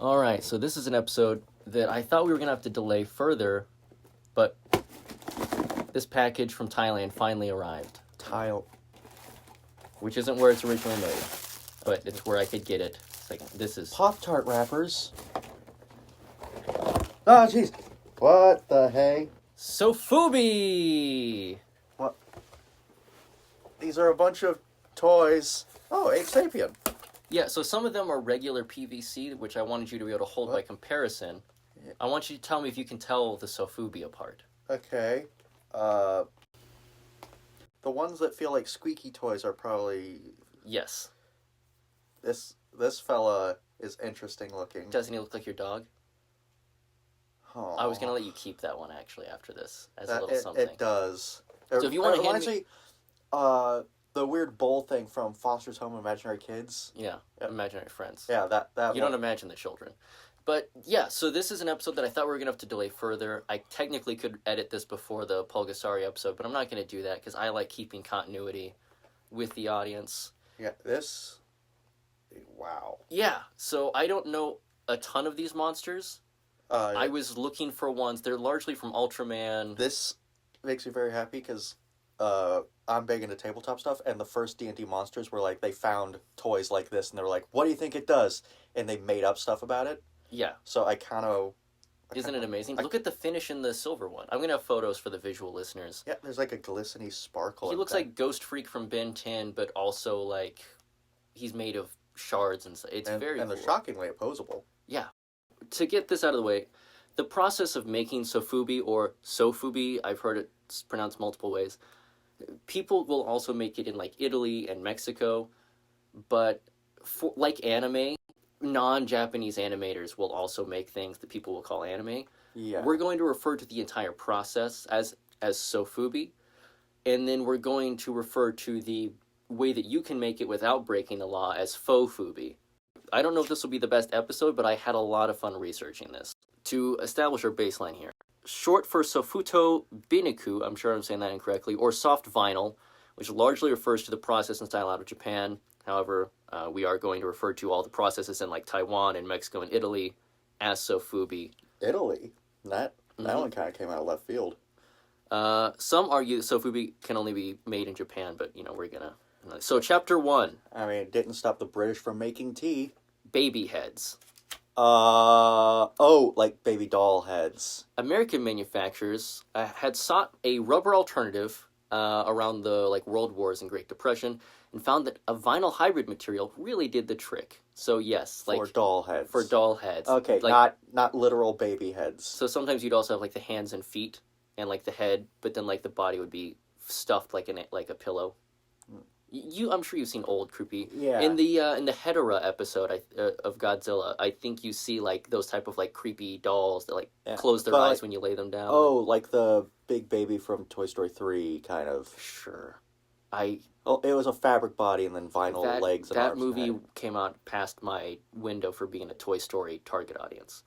All right, so this is an episode that I thought we were going to have to delay further, but this package from Thailand finally arrived. Which isn't where it's originally made, but it's where I could get it. It's like, this is... Pop-Tart wrappers. Oh, jeez. What the hey? Sofubi! What? These are a bunch of toys. Oh, Ape Sapien. Yeah, so some of them are regular PVC, which I wanted you to be able to hold by comparison. Yeah. I want you to tell me if you can tell the Sofubi apart. Okay. The ones that feel like squeaky toys are probably... Yes. This fella is interesting looking. Doesn't he look like your dog? Oh. I was going to let you keep that one, actually, after this, as a little something. It does. So if you want to hand me... the weird bowl thing from Foster's Home Imaginary Kids. Yeah, Imaginary Friends. Yeah, that You one. don't imagine the children. But, yeah, so this is an episode that I thought we were going to have to delay further. I technically could edit this before the Pulgasari episode, but I'm not going to do that because I like keeping continuity with the audience. Yeah, this... Wow. Yeah, so I don't know a ton of these monsters. I was looking for ones. They're largely from Ultraman. This makes me very happy because I'm big into tabletop stuff, and the first D&D monsters were like, they found toys like this, and they were like, what do you think it does? And they made up stuff about it. Yeah. So I kind of... Isn't it amazing? Look at the finish in the silver one. I'm going to have photos for the visual listeners. Yeah, there's like a glistening sparkle. He looks like Ghost Freak from Ben 10, but also like he's made of shards and stuff. It's very cool. And they're shockingly opposable. Yeah. To get this out of the way, the process of making Sofubi or Sofubi, I've heard it pronounced multiple ways. People will also make it in like Italy and Mexico, but for, like anime, non-Japanese animators will also make things that people will call anime. Yeah. We're going to refer to the entire process as Sofubi, and then we're going to refer to the way that you can make it without breaking the law as Fofubi. I don't know if this will be the best episode, but I had a lot of fun researching this. To establish our baseline here, short for Sofuto Biniku, I'm sure I'm saying that incorrectly, or soft vinyl, which largely refers to the process and style out of Japan. However, we are going to refer to all the processes in like Taiwan and Mexico and Italy as Sofubi. Italy? That one kind of came out of left field. Some argue that Sofubi can only be made in Japan, but, you know, we're gonna... So, Chapter 1. I mean, it didn't stop the British from making tea. Baby heads. Like baby doll heads. American manufacturers had sought a rubber alternative around the like World Wars and Great Depression, and found that a vinyl hybrid material really did the trick. So yes, like for doll heads. For doll heads. Okay, like, not literal baby heads. So sometimes you'd also have like the hands and feet and like the head, but then like the body would be stuffed like a pillow. I'm sure you've seen old creepy. Yeah. In the Hedorah episode of Godzilla, I think you see like those type of like creepy dolls that like close their eyes when you lay them down. Oh, like the big baby from Toy Story 3, kind of. Sure. It was a fabric body and then vinyl legs and arms. That movie came out past my window for being a Toy Story target audience.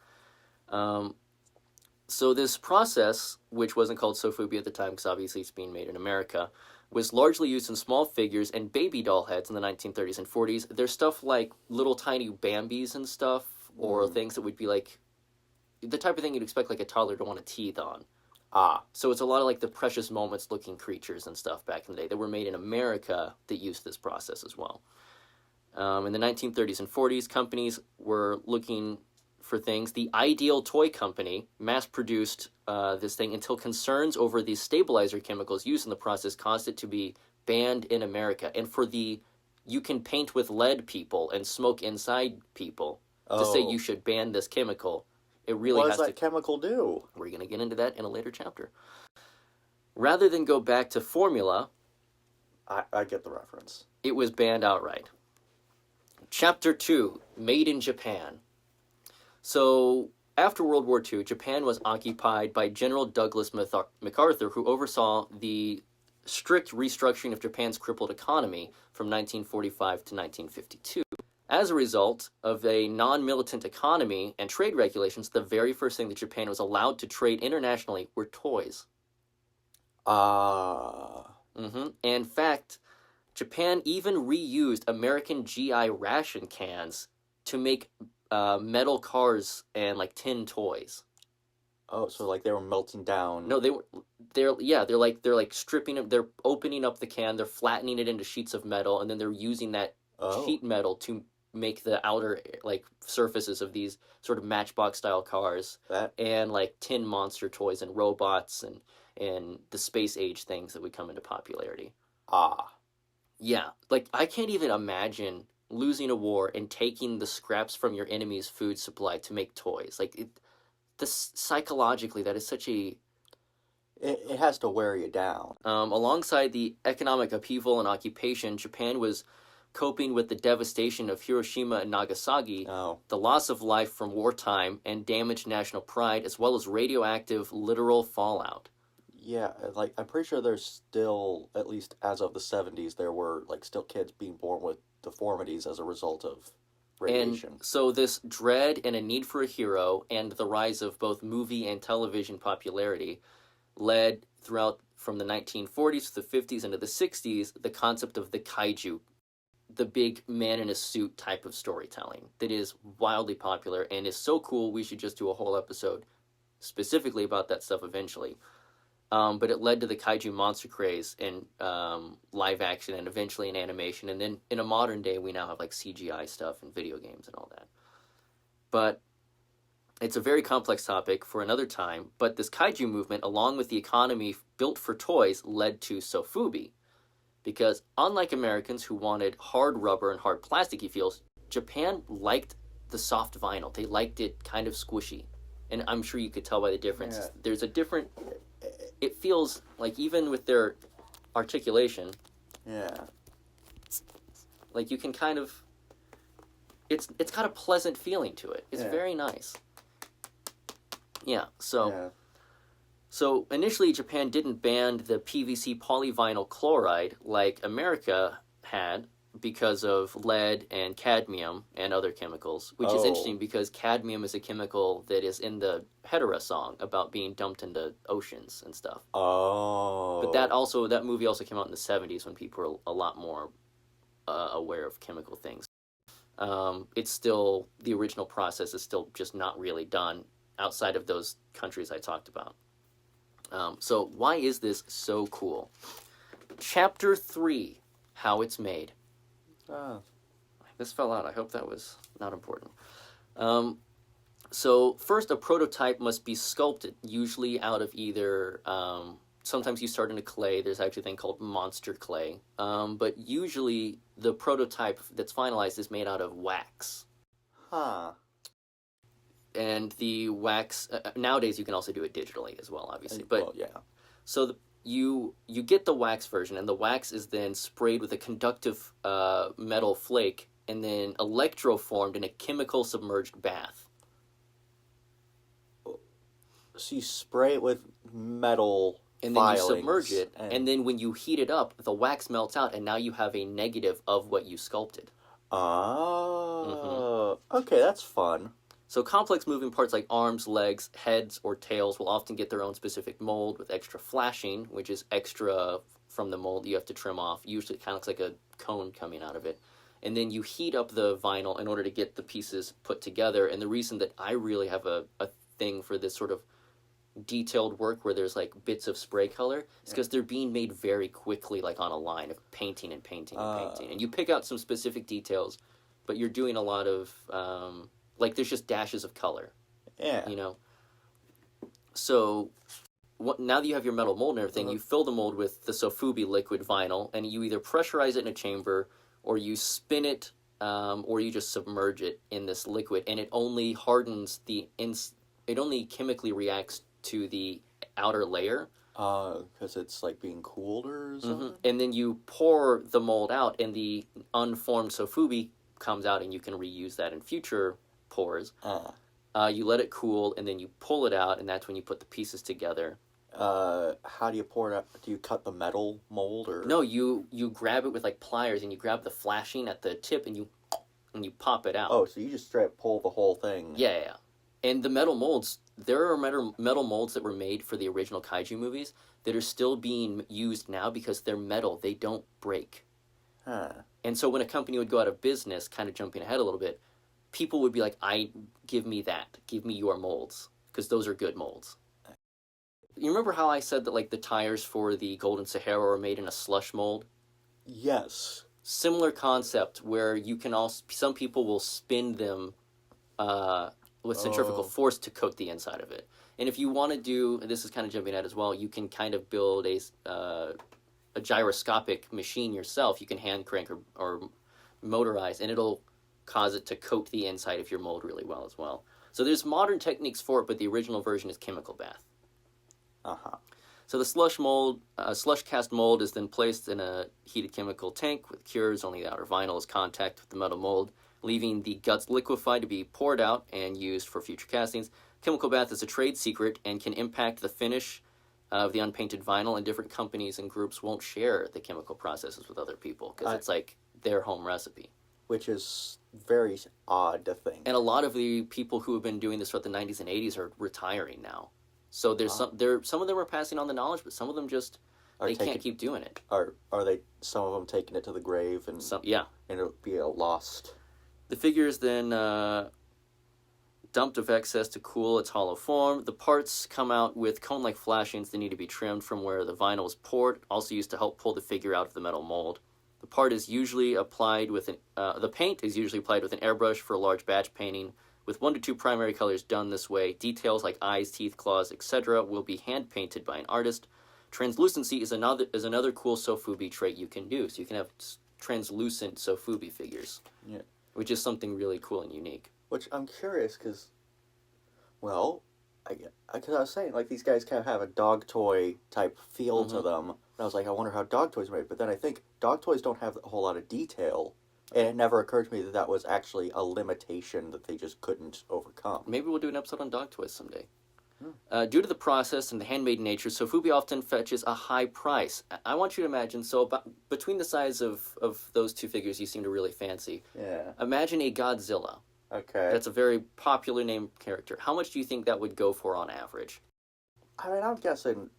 So this process, which wasn't called Sofubi at the time because obviously it's being made in America, was largely used in small figures and baby doll heads in the 1930s and 40s. There's stuff like little tiny Bambis and stuff, or things that would be like the type of thing you'd expect like a toddler to want to teeth on. So it's a lot of like the Precious Moments looking creatures and stuff back in the day that were made in America that used this process as well. In the 1930s and 40s, companies were looking for things. The Ideal Toy Company mass-produced this thing until concerns over the stabilizer chemicals used in the process caused it to be banned in America. And for the you can paint with lead people and smoke inside people to say you should ban this chemical, it really has to... What does that chemical do? We're going to get into that in a later chapter. Rather than go back to formula... I get the reference. It was banned outright. Chapter 2, Made in Japan. So, after World War II, Japan was occupied by General Douglas MacArthur, who oversaw the strict restructuring of Japan's crippled economy from 1945 to 1952. As a result of a non-militant economy and trade regulations, the very first thing that Japan was allowed to trade internationally were toys. In fact, Japan even reused American GI ration cans to make metal cars and like tin toys. Oh, so like they were melting down. No, they're like stripping them. They're opening up the can. They're flattening it into sheets of metal, and then they're using that Oh, sheet metal to make the outer like surfaces of these sort of Matchbox style cars that and like tin monster toys and robots and the space age things that would come into popularity. ah Yeah, like I can't even imagine losing a war and taking the scraps from your enemy's food supply to make toys. Like this psychologically, that is such a it has to wear you down. alongside the economic upheaval and occupation, Japan was coping with the devastation of Hiroshima and Nagasaki, Oh, the loss of life from wartime, and damaged national pride, as well as radioactive literal fallout. yeah. Like I'm pretty sure there's still, at least as of the 70s, there were like still kids being born with deformities as a result of radiation. And so, this dread and a need for a hero, and the rise of both movie and television popularity, led throughout from the 1940s to the 50s into the 60s the concept of the kaiju, the big man in a suit type of storytelling that is wildly popular and is so cool. We should just do a whole episode specifically about that stuff eventually. But it led to the kaiju monster craze in live action and eventually in animation. And then in a modern day, we now have like CGI stuff and video games and all that. But it's a very complex topic for another time. But this kaiju movement, along with the economy built for toys, led to Sofubi. Because unlike Americans who wanted hard rubber and hard plasticky feels, Japan liked the soft vinyl. They liked it kind of squishy. And I'm sure you could tell by the difference. Yeah. There's a different... It feels like even with their articulation, Yeah. like you can kind of... It's got a pleasant feeling to it. It's Yeah. very nice. Yeah, so... Yeah. So initially, Japan didn't ban the PVC polyvinyl chloride like America had because of lead and cadmium and other chemicals, which is Oh. interesting because cadmium is a chemical that is in the Hedera song about being dumped into oceans and stuff. Oh. But that movie also came out in the 70s when people were a lot more aware of chemical things. It's still, the original process is still just not really done outside of those countries I talked about. So why is this so cool? Chapter 3, How It's Made. Oh. This fell out. I hope that was not important. So first, a prototype must be sculpted, usually out of either... sometimes you start in a clay. There's actually a thing called monster clay. But usually the prototype that's finalized is made out of wax. Huh. And the wax nowadays you can also do it digitally as well, obviously. But Well, yeah. so you get the wax version, and the wax is then sprayed with a conductive metal flake, and then electroformed in a chemical submerged bath. So you spray it with metal, And then you filings, submerge it, and then when you heat it up, the wax melts out, and now you have a negative of what you sculpted. Oh. Okay, that's fun. So complex moving parts like arms, legs, heads, or tails will often get their own specific mold with extra flashing, which is extra from the mold you have to trim off. Usually it kind of looks like a cone coming out of it. And then you heat up the vinyl in order to get the pieces put together. And the reason that I really have a thing for this sort of detailed work where there's like bits of spray color is because they're being made very quickly, like on a line of painting and painting and painting. And you pick out some specific details, but you're doing a lot of... like there's just dashes of color, Yeah. you know. So now that you have your metal mold and everything, you fill the mold with the Sofubi liquid vinyl, and you either pressurize it in a chamber, or you spin it, or you just submerge it in this liquid, and it only hardens it only chemically reacts to the outer layer. Because it's like being cooled or something? And then you pour the mold out, and the unformed Sofubi comes out, and you can reuse that in future pours. You let it cool, and then you pull it out, and that's when you put the pieces together. How do you pour it out? Do you cut the metal mold or? No, you grab it with like pliers, and you grab the flashing at the tip, and you pop it out. Oh, so you just straight up pull the whole thing. Yeah. And the metal molds, there are metal molds that were made for the original Kaiju movies that are still being used now because they're metal. They don't break. Huh. And so when a company would go out of business, kind of jumping ahead a little bit, people would be like, give me that. Give me your molds. Because those are good molds. You remember how I said that, like, the tires for the Golden Sahara were made in a slush mold? Yes. Similar concept where you can also, some people will spin them with centrifugal force to coat the inside of it. And if you want to do, and this is kind of jumping out as well, you can kind of build a gyroscopic machine yourself. You can hand crank or motorize, and it'll cause it to coat the inside of your mold really well as well. So there's modern techniques for it, but the original version is chemical bath. Uh-huh. So the slush cast mold is then placed in a heated chemical tank with cures. Only the outer vinyl is contact with the metal mold, leaving the guts liquefied to be poured out and used for future castings. Chemical bath is a trade secret and can impact the finish of the unpainted vinyl, and different companies and groups won't share the chemical processes with other people because it's like their home recipe. Which is very odd to think. And a lot of the people who have been doing this throughout the 90s and 80s are retiring now. So there's some of them are passing on the knowledge, but some of them just can't keep doing it. Are they some of them taking it to the grave and and it'll be a lost. The figure is then dumped of excess to cool its hollow form. The parts come out with cone-like flashings that need to be trimmed from where the vinyl is poured, also used to help pull the figure out of the metal mold. The part is usually applied with the paint is usually applied with an airbrush for large batch painting. With 1 to 2 primary colors done this way, details like eyes, teeth, claws, etc. will be hand-painted by an artist. Translucency is another cool Sofubi trait you can do. So you can have translucent Sofubi figures, which is something really cool and unique. Which I'm curious because, well, I was saying, like, these guys kind of have a dog toy type feel to them. And I was like, I wonder how dog toys are made. But then I think dog toys don't have a whole lot of detail. And it never occurred to me that was actually a limitation that they just couldn't overcome. Maybe we'll do an episode on dog toys someday. Due to the process and the handmade nature, Sofubi often fetches a high price. I want you to imagine, so between the size of those two figures you seem to really fancy, imagine a Godzilla. Okay. That's a very popular named character. How much do you think that would go for on average? I mean, I'm guessing,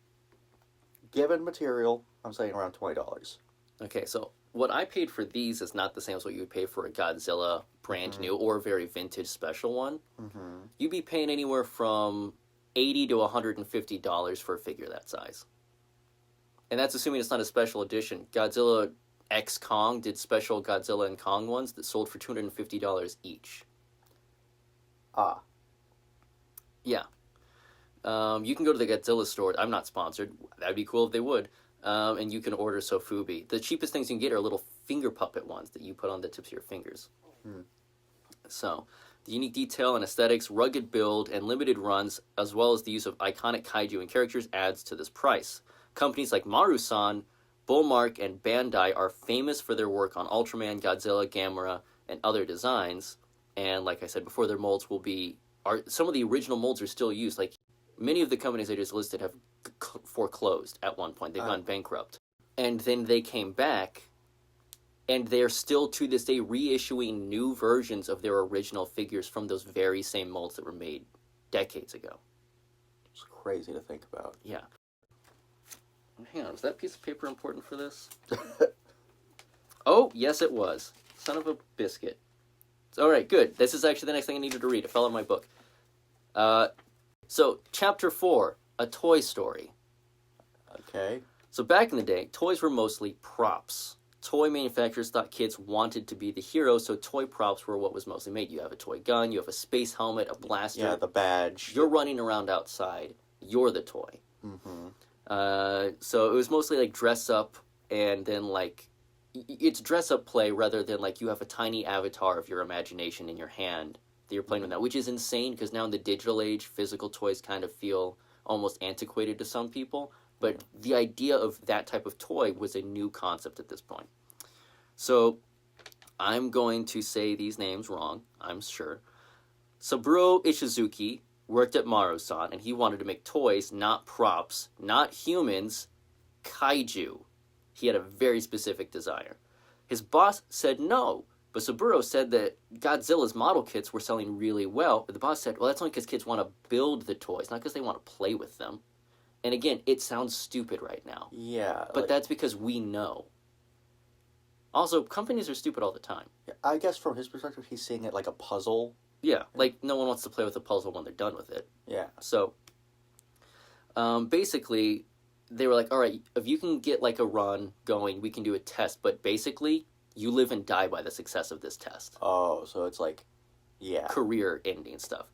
given material, I'm saying around $20. Okay, so what I paid for these is not the same as what you would pay for a Godzilla brand new or a very vintage special one. You'd be paying anywhere from $80 to $150 for a figure that size. And that's assuming it's not a special edition. Godzilla X Kong did special Godzilla and Kong ones that sold for $250 each. Yeah. You can go to the Godzilla store. I'm not sponsored. That'd be cool if they would. And you can order Sofubi. The cheapest things you can get are little finger puppet ones that you put on the tips of your fingers. So, the unique detail and aesthetics, rugged build, and limited runs, as well as the use of iconic kaiju and characters, adds to this price. Companies like Marusan, Bullmark, and Bandai are famous for their work on Ultraman, Godzilla, Gamera, and other designs. And like I said before, their molds some of the original molds are still used. Like, many of the companies I just listed have foreclosed at one point. They've gone bankrupt. And then they came back, and they're still, to this day, reissuing new versions of their original figures from those very same molds that were made decades ago. It's crazy to think about. Yeah. Hang on, was that piece of paper important for this? Oh, yes it was. Son of a biscuit. All right, good. This is actually the next thing I needed to read. It fell in my book. So, Chapter 4, A Toy Story. Okay. So back in the day, toys were mostly props. Toy manufacturers thought kids wanted to be the heroes, so toy props were what was mostly made. You have a toy gun, you have a space helmet, a blaster. Yeah, the badge. You're running around outside. You're the toy. So it was mostly like dress up, and then like it's dress up play rather than like you have a tiny avatar of your imagination in your hand that you're playing with now, which is insane because now in the digital age, physical toys kind of feel almost antiquated to some people. But the idea of that type of toy was a new concept at this point. So I'm going to say these names wrong, I'm sure. Saburo Ishizuki worked at Marusan, and he wanted to make toys, not props, not humans, kaiju. He had a very specific desire. His boss said no, but Saburo said that Godzilla's model kits were selling really well. But the boss said, well, that's only because kids want to build the toys, not because they want to play with them. And again, it sounds stupid right now. Yeah. But that's because we know. Also, companies are stupid all the time. Yeah, I guess from his perspective, he's seeing it like a puzzle. Yeah, like no one wants to play with a puzzle when they're done with it. Yeah. So, basically, they were like, all right, if you can get like a run going, we can do a test. But basically, you live and die by the success of this test. Oh, so it's like, yeah. Career ending stuff.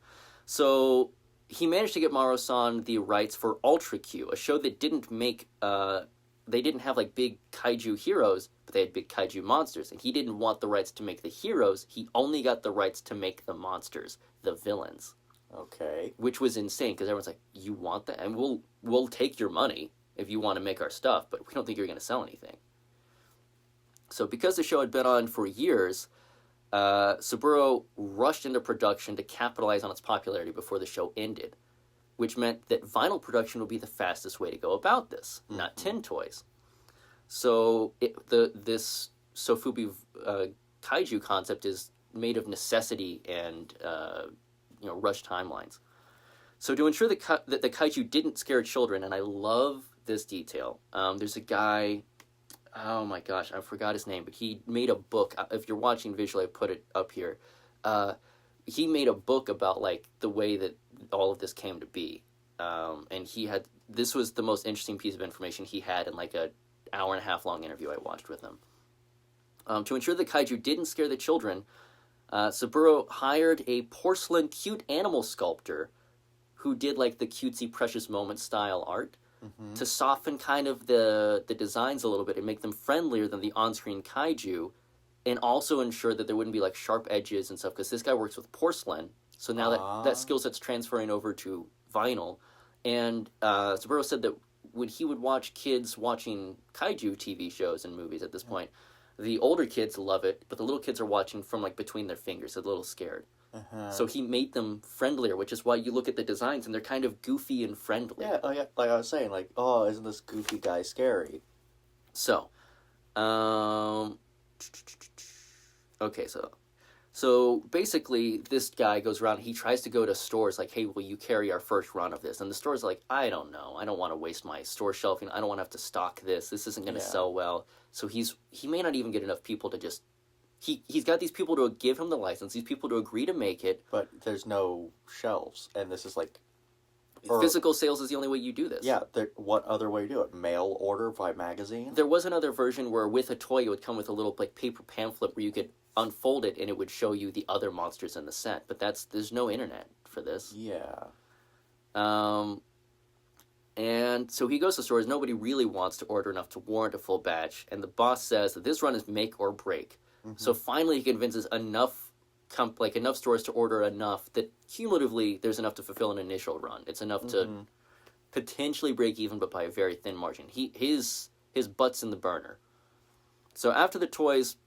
So he managed to get Marusan the rights for Ultra Q, a show that didn't make, they didn't have like big kaiju heroes, but they had big kaiju monsters. And he didn't want the rights to make the heroes. He only got the rights to make the monsters, the villains. Okay. Which was insane because everyone's like, you want that? And we'll take your money if you want to make our stuff, but we don't think you're going to sell anything. So because the show had been on for years, Saburo rushed into production to capitalize on its popularity before the show ended, which meant that vinyl production would be the fastest way to go about this, not tin toys. So this Sofubi kaiju concept is made of necessity and rush timelines. So to ensure that the kaiju didn't scare children, and I love this detail, there's a guy, oh my gosh, I forgot his name, but he made a book. If you're watching visually, I put it up here. He made a book about like the way that all of this came to be. And this was the most interesting piece of information he had in like a hour and a half long interview I watched with him. To ensure the kaiju didn't scare the children, Saburo hired a porcelain cute animal sculptor who did like the cutesy Precious Moments style art to soften kind of the designs a little bit and make them friendlier than the on-screen kaiju, and also ensure that there wouldn't be like sharp edges and stuff, because this guy works with porcelain, so now that skill set's transferring over to vinyl. And Saburo said that when he would watch kids watching kaiju TV shows and movies at this point, the older kids love it, but the little kids are watching from like between their fingers, a little scared. So he made them friendlier, which is why you look at the designs and they're kind of goofy and friendly. Yeah, like I was saying, like, oh, isn't this goofy guy scary? So, okay, so basically this guy goes around, he tries to go to stores like, hey, will you carry our first run of this? And the store's like, I don't know. I don't want to waste my store shelving. I don't want to have to stock this. This isn't going to sell well. So he may not even get enough people to just... He's got these people to give him the license, these people to agree to make it. But there's no shelves, and this is like... Physical sales is the only way you do this. Yeah, what other way to do it? Mail order by magazine? There was another version where with a toy it would come with a little like paper pamphlet where you could unfold it and it would show you the other monsters in the set. But there's no internet for this. Yeah. And so he goes to stores. Nobody really wants to order enough to warrant a full batch. And the boss says that this run is make or break. So finally he convinces enough stores to order enough that cumulatively there's enough to fulfill an initial run. It's enough to potentially break even, but by a very thin margin. His butt's in the burner. So after the toys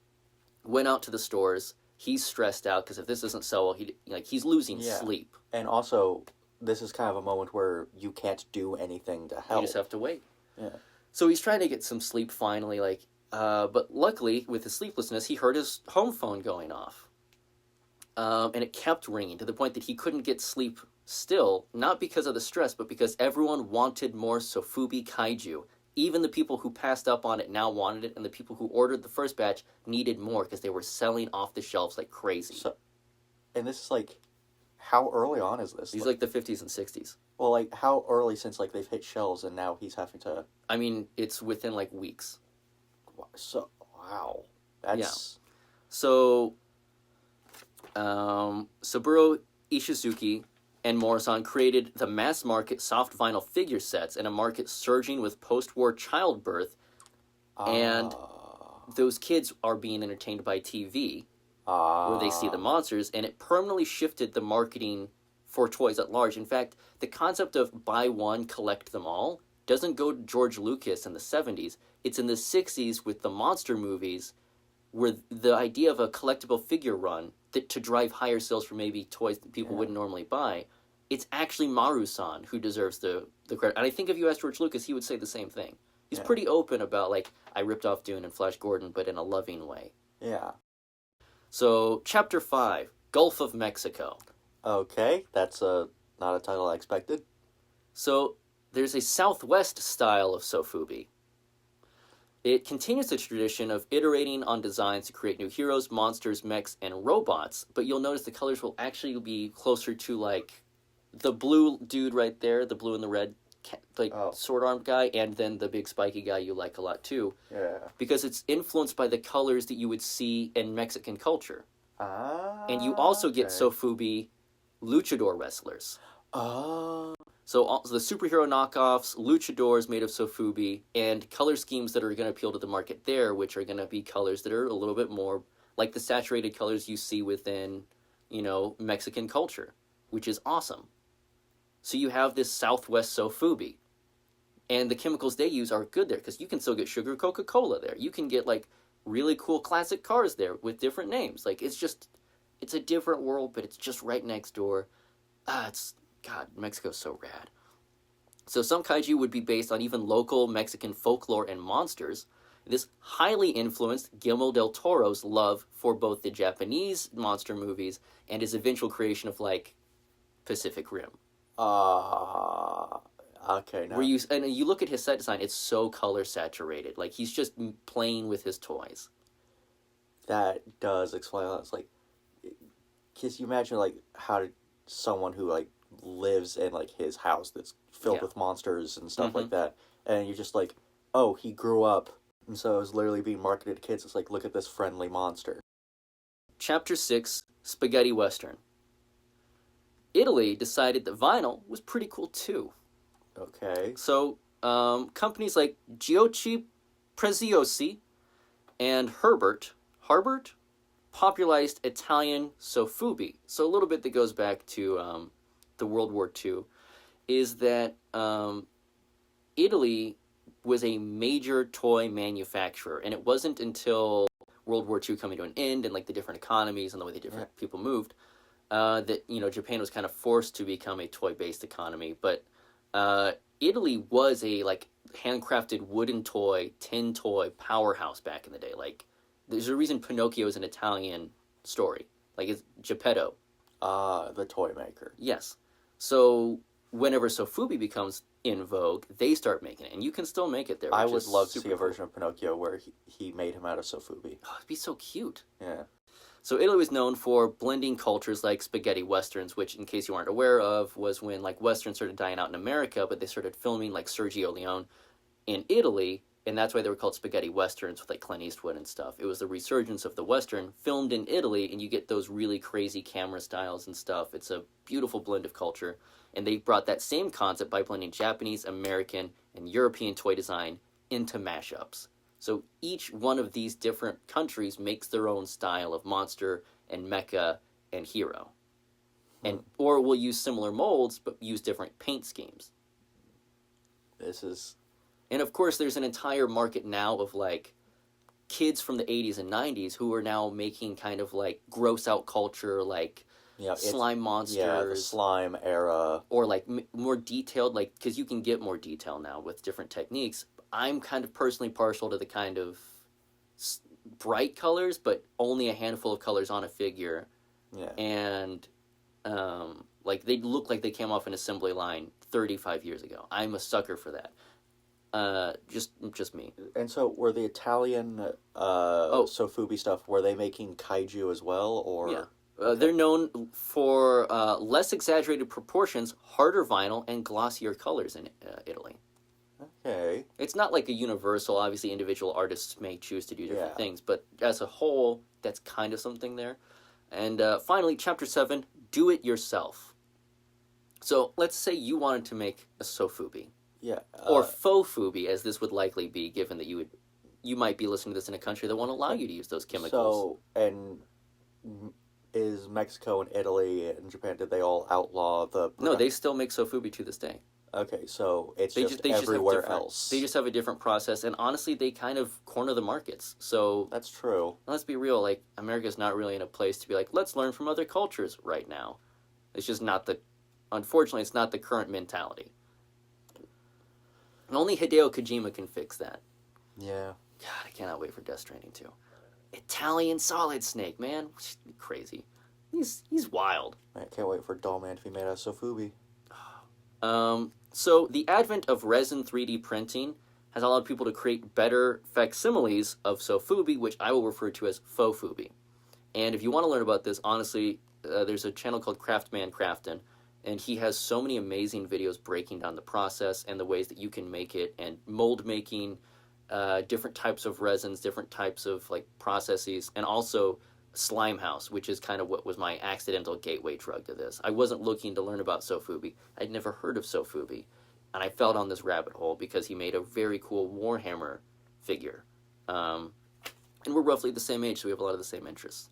went out to the stores, he's stressed out because if this doesn't sell well, he's losing sleep. And also, this is kind of a moment where you can't do anything to help. You just have to wait. Yeah. So he's trying to get some sleep finally, but luckily, with his sleeplessness, he heard his home phone going off. And it kept ringing to the point that he couldn't get sleep still, not because of the stress, but because everyone wanted more Sofubi kaiju. Even the people who passed up on it now wanted it, and the people who ordered the first batch needed more because they were selling off the shelves like crazy. And this is like, how early on is this? These like the 50s and 60s. Well, like, how early since like they've hit shelves and now he's having to... I mean, it's within like weeks. So, wow. That's... Yeah. So, Saburo Ishizuki and Marusan created the mass-market soft vinyl figure sets in a market surging with post-war childbirth, and those kids are being entertained by TV, where they see the monsters, and it permanently shifted the marketing for toys at large. In fact, the concept of buy one, collect them all doesn't go to George Lucas in the 70s. It's in the 60s with the monster movies, where the idea of a collectible figure run to drive higher sales for maybe toys that people wouldn't normally buy, it's actually Marusan who deserves the credit. And I think if you asked George Lucas, he would say the same thing. He's pretty open about, like, I ripped off Dune and Flash Gordon, but in a loving way. Yeah. So, Chapter 5, Gulf of Mexico. Okay, that's not a title I expected. So, there's a Southwest style of Sofubi. It continues the tradition of iterating on designs to create new heroes, monsters, mechs, and robots, but you'll notice the colors will actually be closer to, like, the blue dude right there, the blue and the red, like, sword-armed guy, and then the big spiky guy you like a lot, too. Yeah. Because it's influenced by the colors that you would see in Mexican culture. And you also get Sofubi luchador wrestlers. So the superhero knockoffs, luchadors made of Sofubi, and color schemes that are going to appeal to the market there, which are going to be colors that are a little bit more like the saturated colors you see within, Mexican culture, which is awesome. So you have this Southwest Sofubi, and the chemicals they use are good there, because you can still get sugar Coca-Cola there. You can get, like, really cool classic cars there with different names. Like, it's a different world, but it's just right next door. God, Mexico's so rad. So some kaiju would be based on even local Mexican folklore and monsters. This highly influenced Guillermo del Toro's love for both the Japanese monster movies and his eventual creation of, like, Pacific Rim. Okay. Now. And you look at his set design, it's so color saturated. Like, he's just playing with his toys. That does explain a lot. It's like, because you imagine, like, how did someone who, like, lives in, like, his house that's filled with monsters and stuff like that, and you're just like, oh, he grew up, and so it was literally being marketed to kids. It's like, look at this friendly monster. Chapter 6, Spaghetti Western. Italy decided that vinyl was pretty cool too. Okay. So, companies like Giochi Preziosi and Harbert popularized Italian Sofubi. So a little bit that goes back to the World War II is that Italy was a major toy manufacturer, and it wasn't until World War II coming to an end and, like, the different economies and the way the different people moved that, Japan was kind of forced to become a toy-based economy. But Italy was a, like, handcrafted wooden toy, tin toy powerhouse back in the day. Like, there's a reason Pinocchio is an Italian story. Like, it's Geppetto. The toy maker. Yes. So whenever Sofubi becomes in vogue, they start making it, and you can still make it there. I would love to see a version of Pinocchio where he made him out of Sofubi. Oh, it'd be so cute. Yeah. So Italy was known for blending cultures like spaghetti westerns, which, in case you aren't aware of, was when, like, westerns started dying out in America, but they started filming, like, Sergio Leone in Italy, and that's why they were called spaghetti westerns with, like, Clint Eastwood and stuff. It was the resurgence of the western filmed in Italy, and you get those really crazy camera styles and stuff. It's a beautiful blend of culture, and they brought that same concept by blending Japanese, American, and European toy design into mashups. So each one of these different countries makes their own style of monster and mecha and hero. Or will use similar molds, but use different paint schemes. And of course, there's an entire market now of, like, kids from the 80s and 90s who are now making kind of, like, gross out culture, like, slime monsters. Yeah, the slime era. Or, like, more detailed, like, because you can get more detail now with different techniques. I'm kind of personally partial to the kind of bright colors, but only a handful of colors on a figure. Yeah. And, like, they look like they came off an assembly line 35 years ago. I'm a sucker for that. Just me. And so, were the Italian Sofubi stuff, were they making kaiju as well, or? Yeah. They're known for less exaggerated proportions, harder vinyl, and glossier colors in Italy. Okay. It's not like a universal. Obviously, individual artists may choose to do different things, but as a whole, that's kind of something there. And finally, Chapter 7, Do It Yourself. So, let's say you wanted to make a Sofubi. Yeah. Or Fofubi, as this would likely be, given that you might be listening to this in a country that won't allow you to use those chemicals. So, and is Mexico and Italy and Japan, did they all outlaw the... No, they still make Sofubi to this day. Okay, so it's just everywhere else. They just have a different process, and honestly, they kind of corner the markets. So that's true. Let's be real, like, America's not really in a place to be like, let's learn from other cultures right now. It's just not unfortunately, it's not the current mentality. And only Hideo Kojima can fix that. Yeah. God, I cannot wait for Death Stranding 2. Italian Solid Snake, man. Crazy. He's wild. I can't wait for Doll Man to be made out of Sofubi. So the advent of resin 3D printing has allowed people to create better facsimiles of Sofubi, which I will refer to as Fofubi. And if you want to learn about this, honestly, there's a channel called Craftman Craftin', and he has so many amazing videos breaking down the process and the ways that you can make it, and mold making, different types of resins, different types of like processes, and also Slime House, which is kind of what was my accidental gateway drug to this. I wasn't looking to learn about Sofubi. I'd never heard of Sofubi, and I fell down this rabbit hole because he made a very cool Warhammer figure. And we're roughly the same age, so we have a lot of the same interests.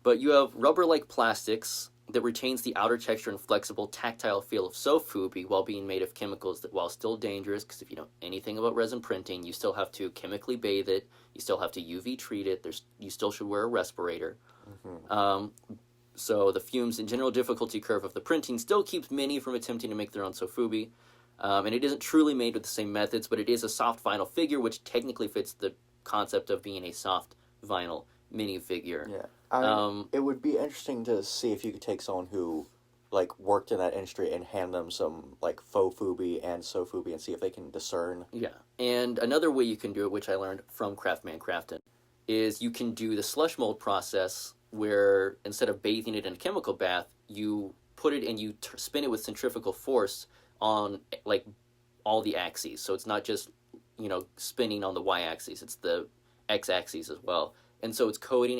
But you have rubber-like plastics that retains the outer texture and flexible, tactile feel of Sofubi while being made of chemicals that, while still dangerous, because if you know anything about resin printing, you still have to chemically bathe it, you still have to UV treat it, you still should wear a respirator. So the fumes and general difficulty curve of the printing still keeps many from attempting to make their own Sofubi. And it isn't truly made with the same methods, but it is a soft vinyl figure, which technically fits the concept of being a soft vinyl minifigure. Yeah. It would be interesting to see if you could take someone who, like, worked in that industry and hand them some, like, Fofubi and Sofubi and see if they can discern. Yeah. And another way you can do it, which I learned from Craftman Craftin', is you can do the slush mold process where instead of bathing it in a chemical bath, you put it and you spin it with centrifugal force on, like, all the axes. So it's not just, spinning on the y-axis. It's the x-axis as well. And so it's coating.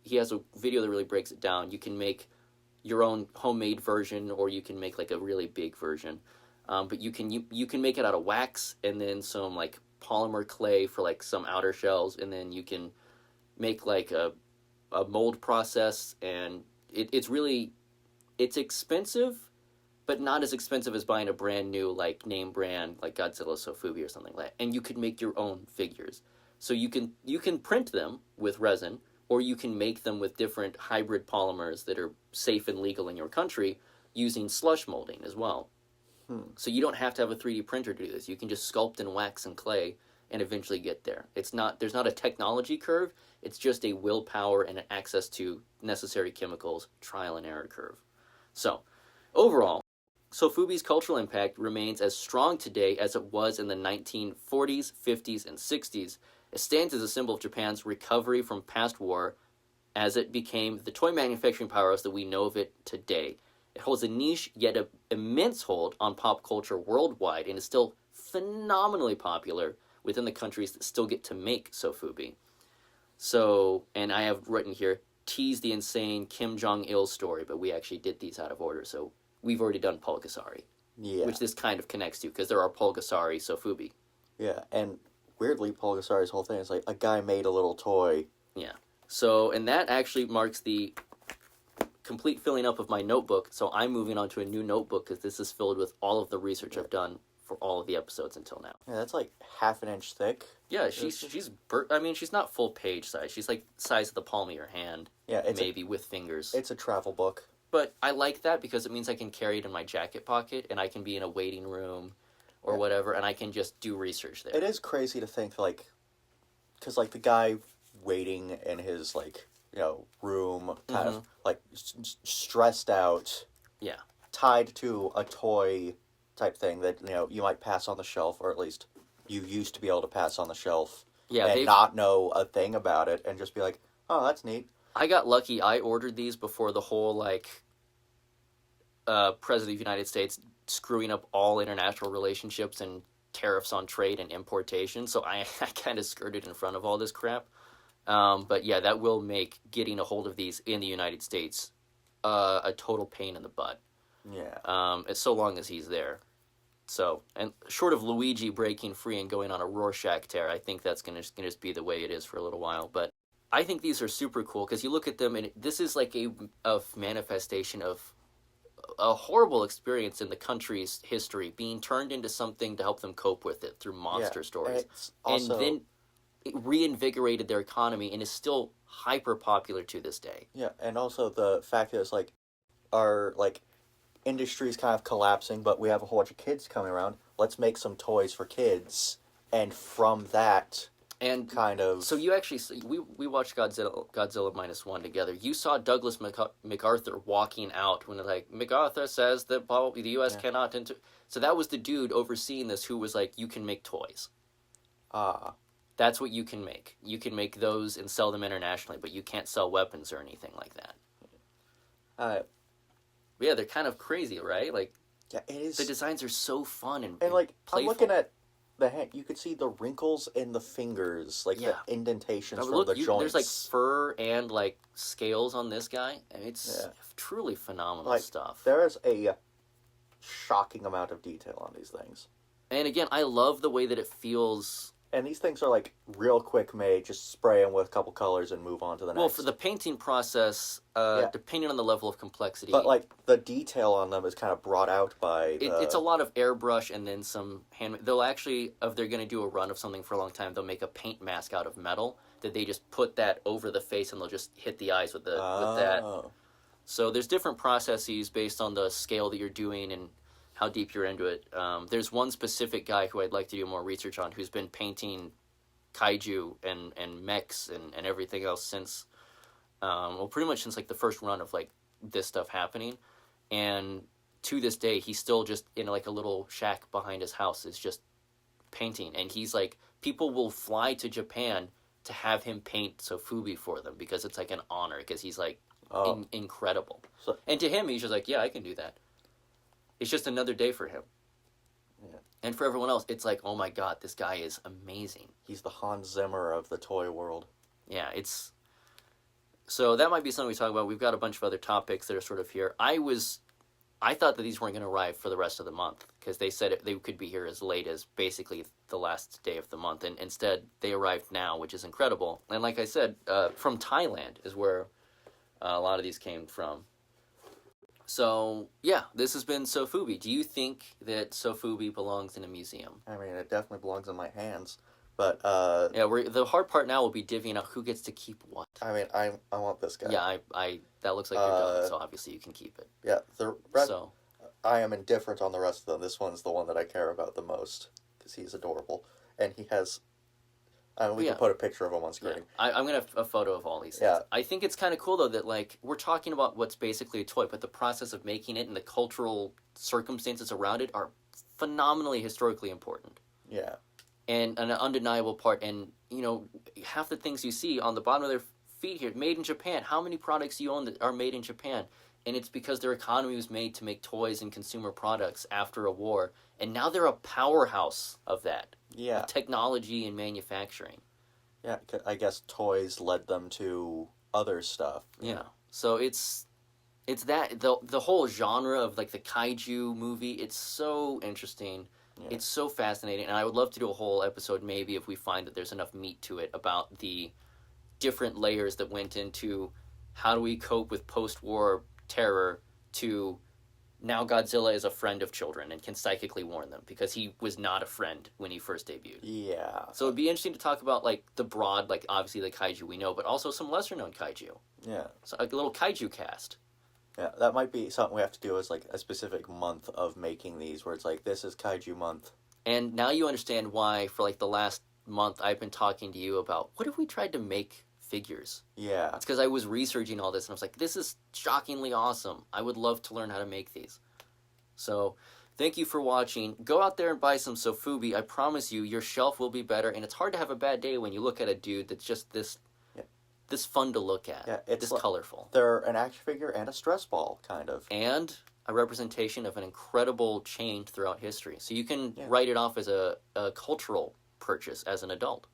He has a video that really breaks it down. You can make your own homemade version, or you can make like a really big version. But you can make it out of wax and then some like polymer clay for like some outer shells, and then you can make like a mold process. And it's expensive, but not as expensive as buying a brand new like name brand like Godzilla Sofubi or something like that. And you could make your own figures. So you can print them with resin, or you can make them with different hybrid polymers that are safe and legal in your country using slush molding as well. So you don't have to have a 3D printer to do this. You can just sculpt in wax and clay and eventually get there. There's not a technology curve. It's just a willpower and an access to necessary chemicals, trial and error curve. So overall, Sofubi's cultural impact remains as strong today as it was in the 1940s, 50s, and 60s. It stands as a symbol of Japan's recovery from past war as it became the toy manufacturing powerhouse that we know of it today. It holds a niche yet an immense hold on pop culture worldwide and is still phenomenally popular within the countries that still get to make Sofubi. So, and I have written here, tease the insane Kim Jong-il story, but we actually did these out of order, so we've already done Pulgasari. Yeah. Which this kind of connects to, because there are Pulgasari Sofubi. Yeah, and weirdly, Pulgasari's whole thing is like a guy made a little toy. Yeah. So, and that actually marks the complete filling up of my notebook. So I'm moving on to a new notebook because this is filled with all of the research I've done for all of the episodes until now. Yeah, that's like half an inch thick. Yeah, she's not full page size. She's like size of the palm of your hand. Yeah, maybe with fingers. It's a travel book. But I like that because it means I can carry it in my jacket pocket and I can be in a waiting room or whatever, and I can just do research there. It is crazy to think, like, because, like, the guy waiting in his, like, room, kind of, like, stressed out. Yeah. Tied to a toy type thing that, you might pass on the shelf, or at least you used to be able to pass on the shelf. Yeah, and not know a thing about it, and just be like, oh, that's neat. I got lucky. I ordered these before the whole, like, President of the United States screwing up all international relationships and tariffs on trade and importation, so I kind of skirted in front of all this crap. But yeah, that will make getting a hold of these in the United States a total pain in the butt. Yeah. It's so long as he's there. So, and short of Luigi breaking free and going on a Rorschach tear, I think that's gonna just be the way it is for a little while. But I think these are super cool because you look at them and this is like a manifestation of a horrible experience in the country's history being turned into something to help them cope with it through monster stories. And then it reinvigorated their economy and is still hyper popular to this day. Yeah, and also the fact that it's like our like industry's kind of collapsing, but we have a whole bunch of kids coming around. Let's make some toys for kids, and from that, and kind of. So you actually we watched Godzilla -1 together. You saw Douglas MacArthur walking out when like MacArthur says that the U.S. cannot enter. So that was the dude overseeing this who was like, you can make toys. Ah. That's what you can make. You can make those and sell them internationally, but you can't sell weapons or anything like that. Uh, Yeah, they're kind of crazy, right? Like, yeah, it is. the designs are so fun and like, playful. I'm looking at the hand. You could see the wrinkles in the fingers, like Yeah. the indentations from Look, the joints. there's like fur and like scales on this guy, and it's truly phenomenal like, stuff. There is a shocking amount of detail on these things. And again, I love the way that it feels. And these things are like real quick made, just spray them with a couple colors and move on to the next. Well, for the painting process, depending on the level of complexity. But like the detail on them is kind of brought out by it's a lot of airbrush and then some hand. They'll actually, if they're going to do a run of something for a long time, they'll make a paint mask out of metal that they just put that over the face and they'll just hit the eyes with that. So there's different processes based on the scale that you're doing and how deep you're into it. There's one specific guy who I'd like to do more research on who's been painting kaiju and mechs and everything else since, pretty much since like the first run of like this stuff happening. And to this day, he's still just in like a little shack behind his house is just painting. And he's like, people will fly to Japan to have him paint Sofubi for them because it's like an honor because he's like incredible. And to him, he's just like, yeah, I can do that. It's just another day for him. Yeah. And for everyone else, it's like, oh my god, this guy is amazing. He's the Hans Zimmer of the toy world. Yeah, it's... So that might be something we talk about. We've got a bunch of other topics that are sort of here. I thought that these weren't going to arrive for the rest of the month because they said they could be here as late as basically the last day of the month. And instead, they arrived now, which is incredible. And like I said, from Thailand is where a lot of these came from. So, yeah, this has been Sofubi. Do you think that Sofubi belongs in a museum? I mean, it definitely belongs in my hands, but... Yeah, the hard part now will be divvying out who gets to keep what. I mean, I want this guy. Yeah, that looks like you're done, so obviously you can keep it. Yeah, the rest... So, I am indifferent on the rest of them. This one's the one that I care about the most, because he's adorable. And he has... we can put a picture of him on screen. Yeah. I'm going to have a photo of all these things. Yeah. I think it's kind of cool, though, that, like, we're talking about what's basically a toy, but the process of making it and the cultural circumstances around it are phenomenally historically important. Yeah. And an undeniable part. And, you know, half the things you see on the bottom of their feet here, made in Japan. How many products you own that are made in Japan? And it's because their economy was made to make toys and consumer products after a war. And now they're a powerhouse of that. Yeah. Technology and manufacturing. Yeah, I guess toys led them to other stuff. Yeah. So it's that the whole genre of like the kaiju movie, it's so interesting. Yeah. It's so fascinating, and I would love to do a whole episode maybe if we find that there's enough meat to it about the different layers that went into how do we cope with post-war terror to now Godzilla is a friend of children and can psychically warn them because he was not a friend when he first debuted. Yeah. So it'd be interesting to talk about like the broad, like obviously the kaiju we know, but also some lesser known kaiju. Yeah. So like a little kaiju cast. Yeah, that might be something we have to do as like a specific month of making these where it's like this is kaiju month. And now you understand why for like the last month I've been talking to you about what if we tried to make figures. Yeah. It's because I was researching all this and I was like, this is shockingly awesome. I would love to learn how to make these. So, thank you for watching. Go out there and buy some Sofubi. I promise you, your shelf will be better. And it's hard to have a bad day when you look at a dude that's just this fun to look at. Yeah, it's this colorful. They're an action figure and a stress ball, kind of. And a representation of an incredible change throughout history. So you can write it off as a cultural purchase as an adult.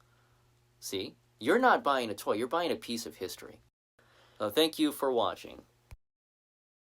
See? You're not buying a toy, you're buying a piece of history. So thank you for watching.